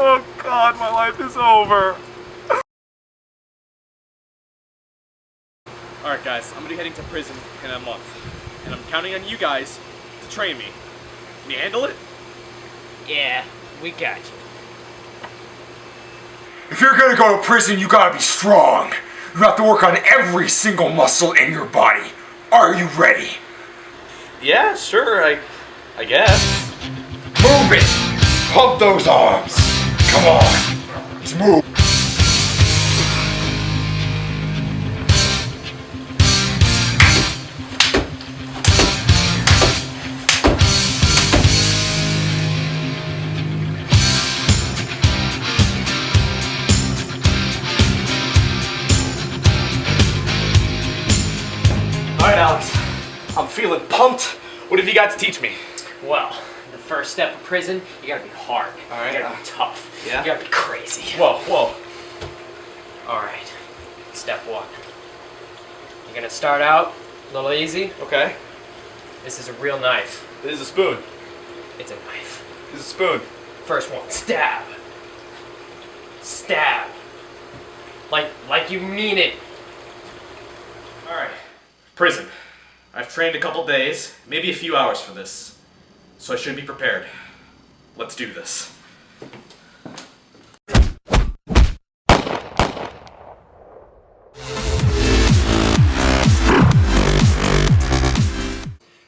Oh God, my life is over. Alright guys, I'm gonna be heading to prison in a month. And I'm counting on you guys to train me. Can you handle it? Yeah, we got you. If you're gonna go to prison, you gotta be strong. You have to work on every single muscle in your body. Are you ready? Yeah, sure, I guess. Move it! Pump those arms! Come on! Let's move! Alright, Alex. I'm feeling pumped. What have you got to teach me? Well, the first step of prison, you gotta be hard. All right. You gotta be tough. Yeah? You gotta be crazy. Whoa. Alright, step one. You're gonna start out a little easy. Okay. This is a real knife. This is a spoon. It's a knife. This is a spoon. First one, stab. Stab. Like you mean it. Alright. Prison. I've trained a couple days, maybe a few hours for this. So I should be prepared. Let's do this.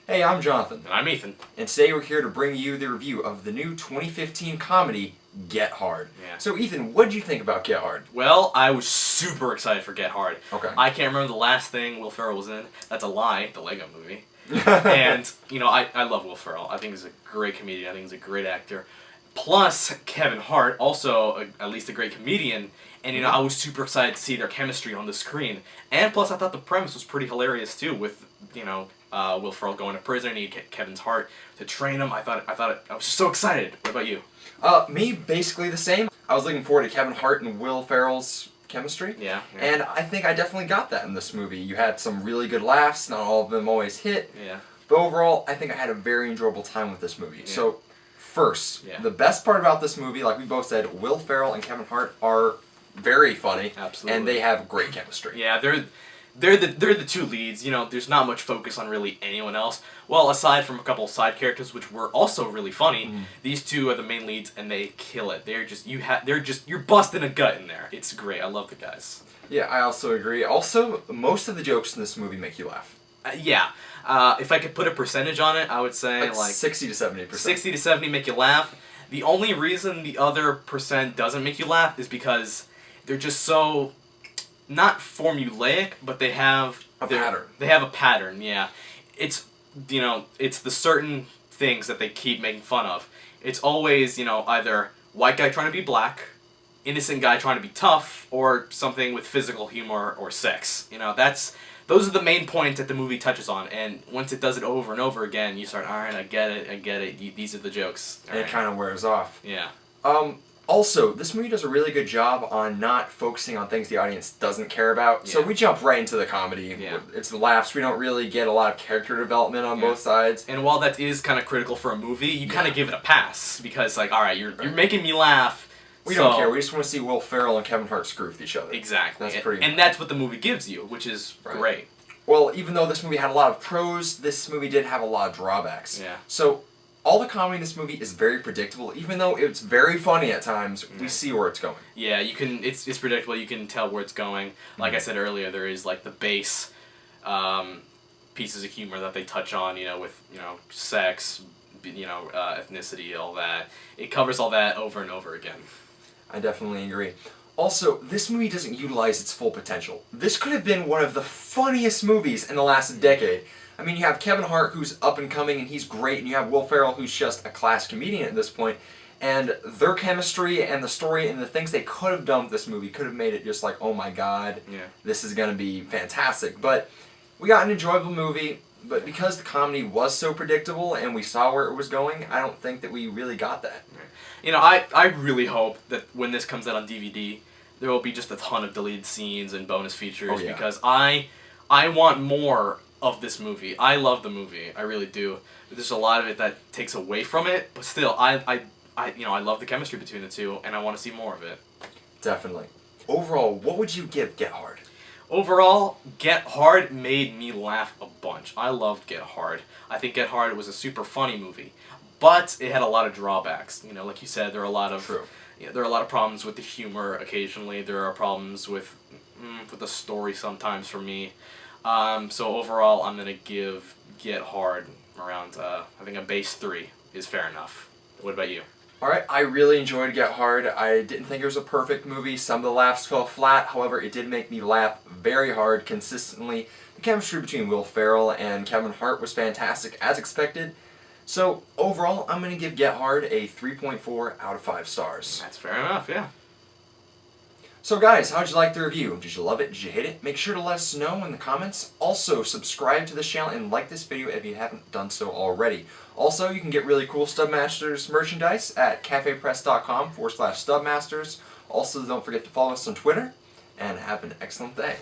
Hey, I'm Jonathan, And I'm Ethan. and today we're here to bring you the review of the new 2015 comedy, Get Hard. Yeah. So Ethan, what did you think about Get Hard? Well, I was super excited for Get Hard. Okay. I can't remember the last thing Will Ferrell was in. That's a lie, the Lego movie. And, you know, I love Will Ferrell. I think he's a great comedian. I think he's a great actor. Plus, Kevin Hart, also at least a great comedian. And, you know, I was super excited to see their chemistry on the screen. And plus, I thought the premise was pretty hilarious, too, with, you know, Will Ferrell going to prison and he get Kevin's Hart to train him. I was just so excited. What about you? Me, basically the same. I was looking forward to Kevin Hart and Will Ferrell's chemistry. Yeah. And I think I definitely got that in this movie. You had some really good laughs, not all of them always hit. Yeah. But overall, I think I had a very enjoyable time with this movie. Yeah. So, first, Yeah. the best part about this movie, like we both said, Will Ferrell and Kevin Hart are very funny. Absolutely. And they have great chemistry. Yeah, they're the two leads. You know, there's not much focus on really anyone else. Well, aside from a couple of side characters, which were also really funny, these two are the main leads, and they kill it. You're busting a gut in there. It's great. I love the guys. Yeah, I also agree. Also, most of the jokes in this movie make you laugh. Yeah. If I could put a percentage on it, I would say like 60 to 70%. 60 to 70 make you laugh. The only reason the other percent doesn't make you laugh is because they're just so not formulaic, but they have A pattern. They have a pattern, yeah. It's, you know, it's the certain things that they keep making fun of. It's always, you know, either white guy trying to be black, innocent guy trying to be tough, or something with physical humor or sex. You know, those are the main points that the movie touches on, and once it does it over and over again, you start, alright, I get it, these are the jokes. And it kind of wears off. Yeah. Also, this movie does a really good job on not focusing on things the audience doesn't care about. So Yeah. we jump right into the comedy. Yeah. It's the laughs. We don't really get a lot of character development on Yeah. both sides. And while that is kind of critical for a movie, you kind of give it a pass, because, like, alright, you're making me laugh. We so- don't care. We just want to see Will Ferrell and Kevin Hart screw with each other. Exactly. That's pretty and that's what the movie gives you, which is Right. great. Well, even though this movie had a lot of pros, this movie did have a lot of drawbacks. Yeah. So, all the comedy in this movie is very predictable. Even though it's very funny at times, we see where it's going. Yeah, it's predictable, you can tell where it's going. Like I said earlier, there is, like, the base pieces of humor that they touch on, you know, with, you know, sex, you know, ethnicity, all that. It covers all that over and over again. I definitely agree. Also, this movie doesn't utilize its full potential. This could have been one of the funniest movies in the last decade. I mean, you have Kevin Hart, who's up and coming, and he's great, and you have Will Ferrell, who's just a class comedian at this point, and their chemistry and the story and the things they could have done with this movie could have made it just like, oh my god, Yeah. this is going to be fantastic. But we got an enjoyable movie, but because the comedy was so predictable and we saw where it was going, I don't think that we really got that. You know, I really hope that when this comes out on DVD, there will be just a ton of deleted scenes and bonus features, Oh, yeah. because I want more of this movie. I love the movie, I really do. There's a lot of it that takes away from it, but still, I love the chemistry between the two, and I want to see more of it. Definitely. Overall, what would you give Get Hard? Overall, Get Hard made me laugh a bunch. I loved Get Hard. I think Get Hard was a super funny movie, but it had a lot of drawbacks. Like you said, there are a lot of True. there are a lot of problems with the humor. Occasionally, there are problems with the story sometimes for me. So overall, I'm gonna give Get Hard around I think a base 3 is fair enough. What about you? Alright, I really enjoyed Get Hard. I didn't think it was a perfect movie. Some of the laughs fell flat. However, it did make me laugh very hard consistently. The chemistry between Will Ferrell and Kevin Hart was fantastic, as expected. So, overall, I'm going to give Get Hard a 3.4 out of 5 stars. That's fair enough, yeah. So guys, how'd you like the review? Did you love it? Did you hate it? Make sure to let us know in the comments. Also, subscribe to this channel and like this video if you haven't done so already. Also, you can get really cool Stubmasters merchandise at cafepress.com/Stubmasters. Also, don't forget to follow us on Twitter, and have an excellent day.